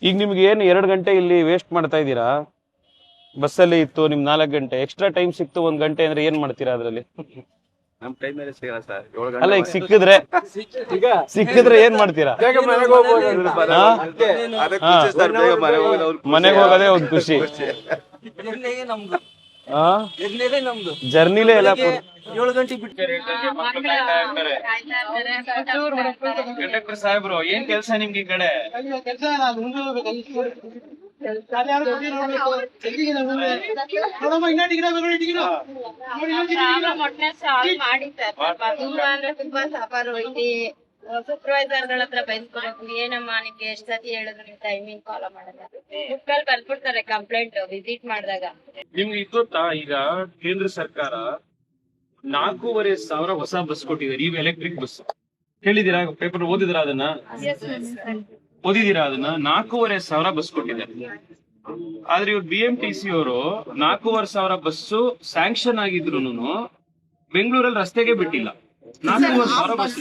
ಈಗ ನಿಮ್ಗೆ ಏನು 2 ಗಂಟೆ ಇಲ್ಲಿ ವೇಸ್ಟ್ ಮಾಡ್ತಾ ಇದ್ದೀರಾ? ಬಸ್ಸಲ್ಲಿ ಇತ್ತು ನಿಮ್ 4 ಗಂಟೆ ಎಕ್ಸ್ಟ್ರಾ ಟೈಮ್ ಸಿಕ್ತು 1 ಗಂಟೆ ಅಂದ್ರೆ ಏನ್ ಮಾಡ್ತೀರಾ ಅದ್ರಲ್ಲಿ? ನಮ್ ಟೈಮ್ ಮೇಲೆ ಸಿಗಲ್ಲ ಸರ್. ಅಲ್ಲ ಈಗ ಸಿಕ್ಕಿದ್ರೆ ಏನ್ ಮಾಡ್ತೀರಾ? ಮನೆಗೆ ಹೋಗೋದೇ ಒಂದು ಖುಷಿ. ಜರ್ನಿಲೇ ಎಲ್ಲ 7 ಗಂಟೆ ಬಿಟ್ಟು ಕಂಡಕ್ಟರ್ ಸಾಹೇಬ್ರು ಏನ್ ಕೆಲಸ ನಿಮ್ಗೆ ಈ ಕಡೆ? ತುಂಬಾ ಸಾಫಾರು ಐತಿ. ಸೂಪರ್ವೈಸರ್ ಗಳ ಹತ್ರ ಬೈಸ್ಕೊಬೇಕು, ಏನಮ್ಮ ನಿಮ್ಗೆ ಎಷ್ಟ್ ಸತಿ ಹೇಳಿದ್ರು ನಿಮ್ ಟೈಮಿಂಗ್ ಫಾಲೋ ಮಾಡಲ್ಲ. ಬುಕ್ಕಲ್ಲಿ ಬರ್ಬಿಡ್ತಾರೆ ಕಂಪ್ಲೇಂಟ್ ವಿಸಿಟ್ ಮಾಡಿದಾಗ. ನಿಮ್ಗೆ ಗೊತ್ತಾ ಈಗ ಕೇಂದ್ರ ಸರ್ಕಾರ 4,500 ಹೊಸ ಬಸ್ ಕೊಟ್ಟಿದ್ದಾರೆ, ಇವು ಎಲೆಕ್ಟ್ರಿಕ್ ಬಸ್. ಕೇಳಿದೀರಾ? ಪೇಪರ್ ಓದಿದಿರಾ ಅದನ್ನ? ಓದಿದೀರಾ ಅದನ್ನ? 4,500 ಬಸ್ ಕೊಟ್ಟಿದ್ದಾರೆ. ಆದ್ರೆ ಇವ್ರು BMTC ಅವರು 4,500 ಬಸ್ಸು ಸ್ಯಾಂಕ್ಷನ್ ಆಗಿದ್ರು ಬೆಂಗಳೂರಲ್ಲಿ ರಸ್ತೆಗೆ ಬಿಟ್ಟಿಲ್ಲ. 4,500 ಬಸ್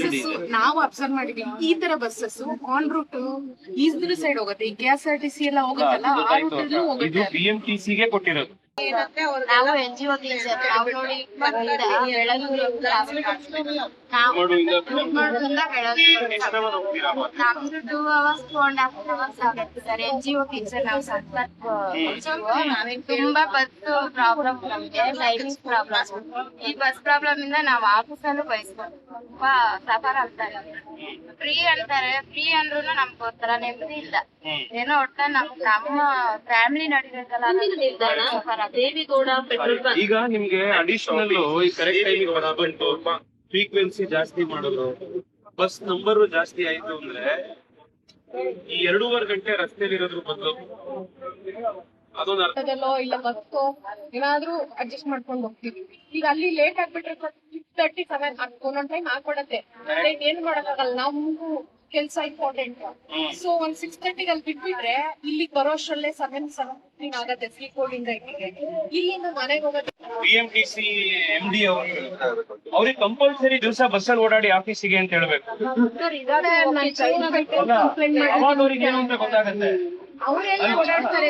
ನಾವು ಅಬ್ಸರ್ವ್ ಮಾಡಿದೀವಿ. ಈ ತರ ಬಸ್ಸಸ್ ಆನ್ ರೂಟ್ ಈಸ್ದ್ರ ಸೈಡ್ ಹೋಗುತ್ತೆ, ಈ KSRTC ಎಲ್ಲ ಹೋಗುತ್ತಲ್ಲ ಆ ರೂಟ್ ಅಲ್ಲೂ ಹೋಗುತ್ತೆ. ಇದು BMTC ಗೆ ಕೊಟ್ಟಿರೋದು. ನಾವು NGO ಟೀಚರ್, ನಾವು ನೋಡಿ ನಮ್ದು 2 hours 2.5 hours ಆಗುತ್ತೆ ಸರ್. NGO ಟೀಚರ್ ನಾವು ತುಂಬಾ ಬಸ್ ಪ್ರಾಬ್ಲಮ್, ನಮ್ಗೆ ಟೈಮಿಂಗ್ ಪ್ರಾಬ್ಲಮ್. ಈ ಬಸ್ ಪ್ರಾಬ್ಲಮ್ ಇಂದ ನಾವು ಆಫೀಸಲ್ಲೂ ಬಯಸ್ಕೊಂಡು ತುಂಬಾ ಸಫರ್ ಆಗ್ತಾರೆ. ಫ್ರೀ ಅಂತಾರೆ, ಫ್ರೀ ಅಂದ್ರೂ ನಮ್ಗೆ ಒಂಥರ ನೆಮ್ಮದಿ ಇಲ್ಲ. ಏನೋ ಒಟ್ಟ ನಮ್ಮ ಫ್ಯಾಮಿಲಿ ನಡಿಬೇಕಲ್ಲ. ಈಗ ನಿಮ್ಗೆ ಅಡಿಷನಲ್ ಈ ಕರೆಕ್ಟ್ ಟೈಮಿಗೆ ಬಸ್ ಬಂತು, ಫ್ರೀಕ್ವೆನ್ಸಿ ಜಾಸ್ತಿ ಮಾಡೋದು, ಬಸ್ ನಂಬರ್ ಜಾಸ್ತಿ ಆಯ್ತು ಅಂದ್ರೆ ಈ 2.5 ಗಂಟೆ ರಸ್ತೆಯಲ್ಲಿ ಇರೋದ್ರ ಬದಲು ಅದೊಂದು ಅದಲ್ಲೋ ಇಲ್ಲ ಬಸ್ಸು ಏನಾದ್ರೂ ಅಡ್ಜಸ್ಟ್ ಮಾಡ್ಕೊಂಡು ಹೋಗ್ತೀವಿ. ಈಗ ಅಲ್ಲಿ ಲೇಟ್ ಆಗ್ಬಿಟ್ರೆ 6:37 ಒಂದೊಂದ್ ಟೈಮ್ ಹಾಕೊಡತ್ತೆ. ಏನ್ ಮಾಡಕ್ಕಾಗಲ್ಲ, ನಮ್ಗೂ ಕೆಲ್ಸ ಇಂಪಾರ್ಟೆಂಟ್. ಸೊ ಒಂದ್ 6:30 ಅಲ್ಲಿ ಬಿಟ್ಬಿಟ್ರೆ ಇಲ್ಲಿ ಬರೋಷ್ರಲ್ಲೇ 7:17 ಆಗತ್ತೆ ಶ್ರೀಕೋಡ್ ಇಂದ ಇಲ್ಲಿಂದ ಮನೆಗೆ ಹೋಗೋದು. BMTC MD ಅವ್ರಿಗೆ ಕಂಪಲ್ಸರಿ ದಿವಸ ಬಸ್ಸಲ್ಲಿ ಓಡಾಡಿ ಆಫೀಸಿಗೆ ಅಂತ ಹೇಳ್ಬೇಕು. ಅವಾಗ ಅವ್ರಿಗೆ ಏನು ಅಂತ ಗೊತ್ತಾಗತ್ತೆ. ಅವರೆಲ್ಲ ಓಡಾಡ್ತಾರೆ,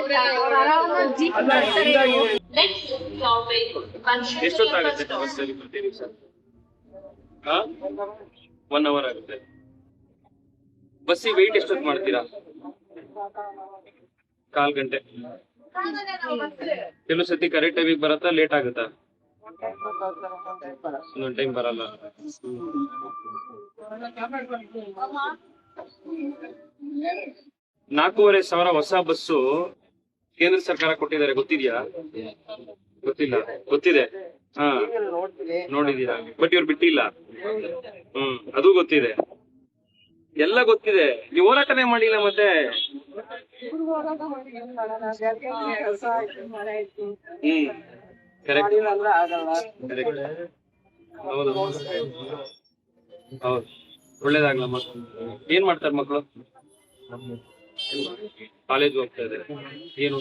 ಎಷ್ಟೊತ್ತಾಗುತ್ತೆ ಬಸ್ಸಲ್ಲಿ ಪ್ರತಿ ದಿವಸ? 1 hour ಆಗುತ್ತೆ. ಬಸ್ಸಿಗೆ ವೆಯ್ಟ್ ಎಷ್ಟೊತ್ತು ಮಾಡ್ತೀರಾ? 1/4 ಗಂಟೆ. ಕೆಲವು ಸತಿ ಕರೆಕ್ಟ್ ಟೈಮಿಗೆ ಬರತ್ತಾ, ಲೇಟ್ ಆಗುತ್ತಾ? ಒಂದೊಂದು ಟೈಮ್ ಬರಲ್ಲ. 4,500 ಹೊಸ ಬಸ್ಸು ಕೇಂದ್ರ ಸರ್ಕಾರ ಕೊಟ್ಟಿದ್ದಾರೆ, ಗೊತ್ತಿದ್ಯಾ? ಗೊತ್ತಿಲ್ಲ? ಗೊತ್ತಿದೆ. ನೋಡಿದೀರಾ? ಬಟ್ ಇವ್ರು ಬಿಟ್ಟಿಲ್ಲ. ಅದು ಗೊತ್ತಿದೆ, ಎಲ್ಲ ಗೊತ್ತಿದೆ. ನೀವು ಹೋರಾಟನೇ ಮಾಡಿಲ್ಲ ಮತ್ತೆ. ಕರೆಕ್ಟ್. ಹೌದು, ಒಳ್ಳೇದಾಗ್ಲಮ್ಮ. ಏನ್ ಮಾಡ್ತಾರೆ ಮಕ್ಕಳು? ಕಾಲೇಜ್ ಹೋಗ್ತಾ ಇದ್ದಾರೆ. ಏನು